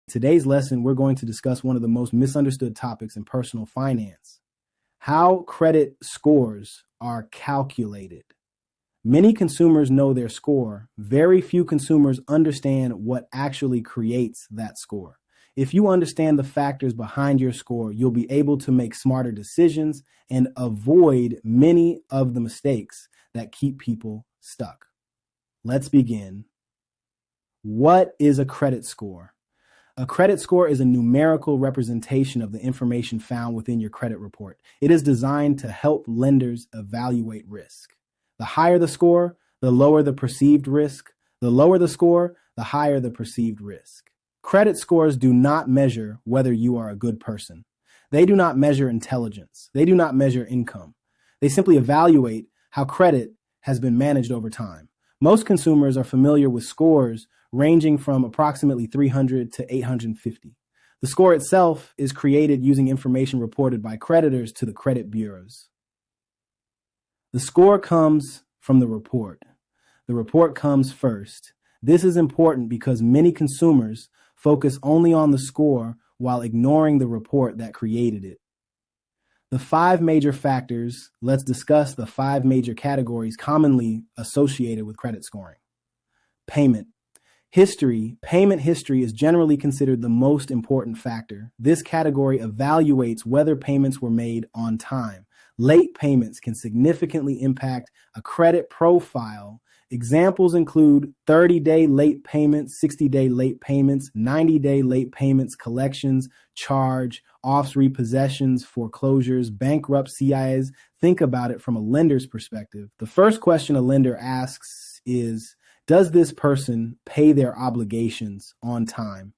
Today's lesson, we're going to discuss one of the most misunderstood topics in personal finance: how credit scores are calculated. Many consumers know their score. Very few consumers understand what actually creates that score. If you understand the factors behind your score, you'll be able to make smarter decisions and avoid many of the mistakes that keep people stuck. Let's begin. What is a credit score? A credit score is a numerical representation of the information found within your credit report. It is designed to help lenders evaluate risk. The higher the score, the lower the perceived risk. The lower the score, the higher the perceived risk. Credit scores do not measure whether you are a good person. They do not measure intelligence. They do not measure income. They simply evaluate how credit has been managed over time. Most consumers are familiar with scores ranging from approximately 300 to 850. The score itself is created using information reported by creditors to the credit bureaus. The score comes from the report. The report comes first. This is important because many consumers focus only on the score while ignoring the report that created it. The 5 major factors. Let's discuss the 5 major categories commonly associated with credit scoring. Payment history. Payment history is generally considered the most important factor. This category evaluates whether payments were made on time. Late payments can significantly impact a credit profile. Examples include 30-day late payments, 60-day late payments, 90-day late payments, collections, charge, offs, repossessions, foreclosures, bankruptcies. Think about it from a lender's perspective. The first question a lender asks is, does this person pay their obligations on time?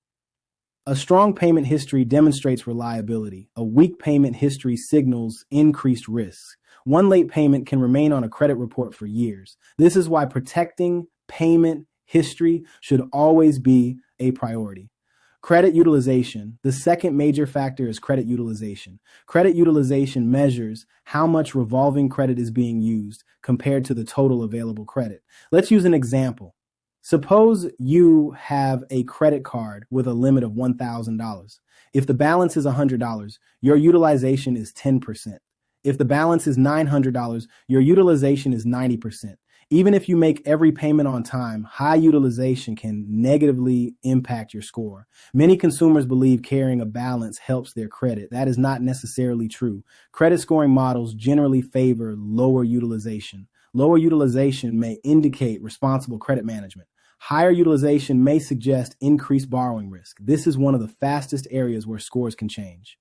A strong payment history demonstrates reliability. A weak payment history signals increased risk. One late payment can remain on a credit report for years. This is why protecting payment history should always be a priority. Credit utilization. The second major factor is credit utilization. Credit utilization measures how much revolving credit is being used compared to the total available credit. Let's use an example. Suppose you have a credit card with a limit of $1,000. If the balance is $100, your utilization is 10%. If the balance is $900, your utilization is 90%. Even if you make every payment on time, high utilization can negatively impact your score. Many consumers believe carrying a balance helps their credit. That is not necessarily true. Credit scoring models generally favor lower utilization. Lower utilization may indicate responsible credit management. Higher utilization may suggest increased borrowing risk. This is one of the fastest areas where scores can change.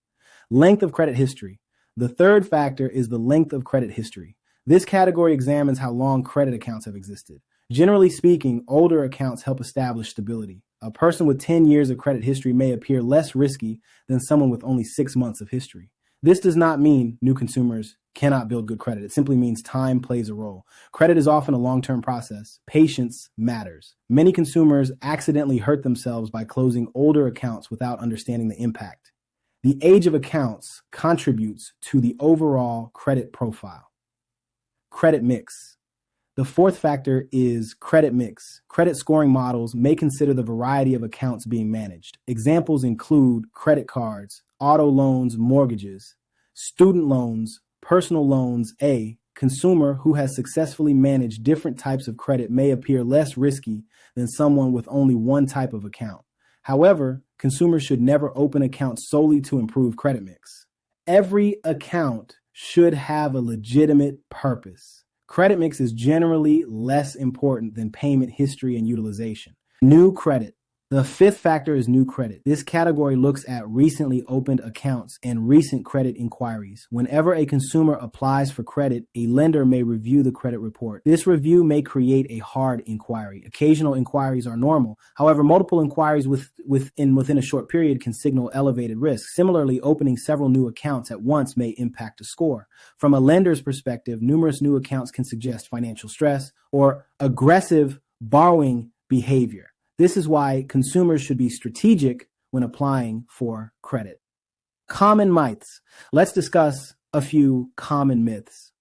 Length of credit history. The third factor is the length of credit history. This category examines how long credit accounts have existed. Generally speaking, older accounts help establish stability. A person with 10 years of credit history may appear less risky than someone with only 6 months of history. This does not mean new consumers cannot build good credit. It simply means time plays a role. Credit is often a long-term process. Patience matters. Many consumers accidentally hurt themselves by closing older accounts without understanding the impact. The age of accounts contributes to the overall credit profile. Credit mix. The fourth factor is credit mix. Credit scoring models may consider the variety of accounts being managed. Examples include credit cards, auto loans, mortgages, student loans, personal loans. A consumer who has successfully managed different types of credit may appear less risky than someone with only one type of account. However, consumers should never open accounts solely to improve credit mix. Every account should have a legitimate purpose. Credit mix is generally less important than payment history and utilization. New credit. The fifth factor is new credit. This category looks at recently opened accounts and recent credit inquiries. Whenever a consumer applies for credit, a lender may review the credit report. This review may create a hard inquiry. Occasional inquiries are normal. However, multiple inquiries within a short period can signal elevated risk. Similarly, opening several new accounts at once may impact a score. From a lender's perspective, numerous new accounts can suggest financial stress or aggressive borrowing behavior. This is why consumers should be strategic when applying for credit. Common myths. Let's discuss a few common myths.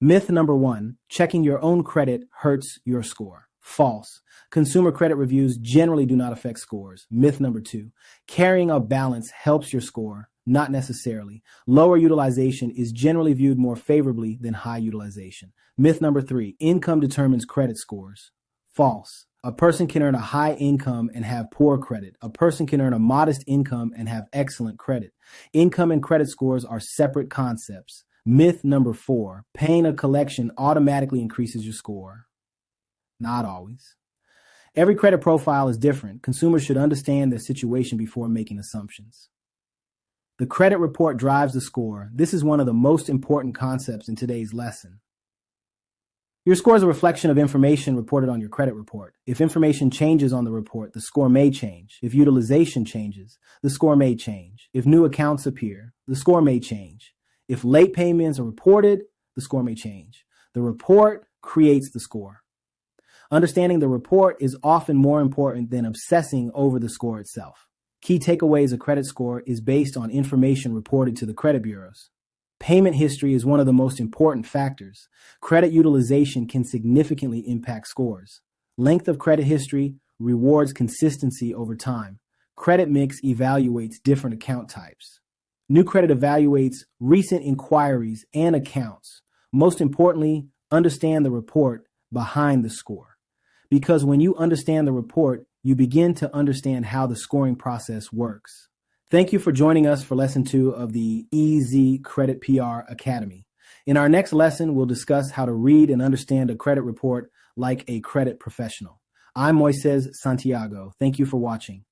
Myth number 1, checking your own credit hurts your score. False. Consumer credit reviews generally do not affect scores. Myth number 2. Carrying a balance helps your score. Not necessarily. Lower utilization is generally viewed more favorably than high utilization. Myth number 3. Income determines credit scores. False. A person can earn a high income and have poor credit. A person can earn a modest income and have excellent credit. Income and credit scores are separate concepts. Myth number 4. Paying a collection automatically increases your score. Not always. Every credit profile is different. Consumers should understand their situation before making assumptions. The credit report drives the score. This is one of the most important concepts in today's lesson. Your score is a reflection of information reported on your credit report. If information changes on the report, the score may change. If utilization changes, the score may change. If new accounts appear, the score may change. If late payments are reported, the score may change. The report creates the score. Understanding the report is often more important than obsessing over the score itself. Key takeaways: a credit score is based on information reported to the credit bureaus. Payment history is one of the most important factors. Credit utilization can significantly impact scores. Length of credit history rewards consistency over time. Credit mix evaluates different account types. New credit evaluates recent inquiries and accounts. Most importantly, understand the report behind the score. Because when you understand the report, you begin to understand how the scoring process works. Thank you for joining us for Lesson 2 of the EzCreditpr Academy. In our next lesson, we'll discuss how to read and understand a credit report like a credit professional. I'm Moises Santiago. Thank you for watching.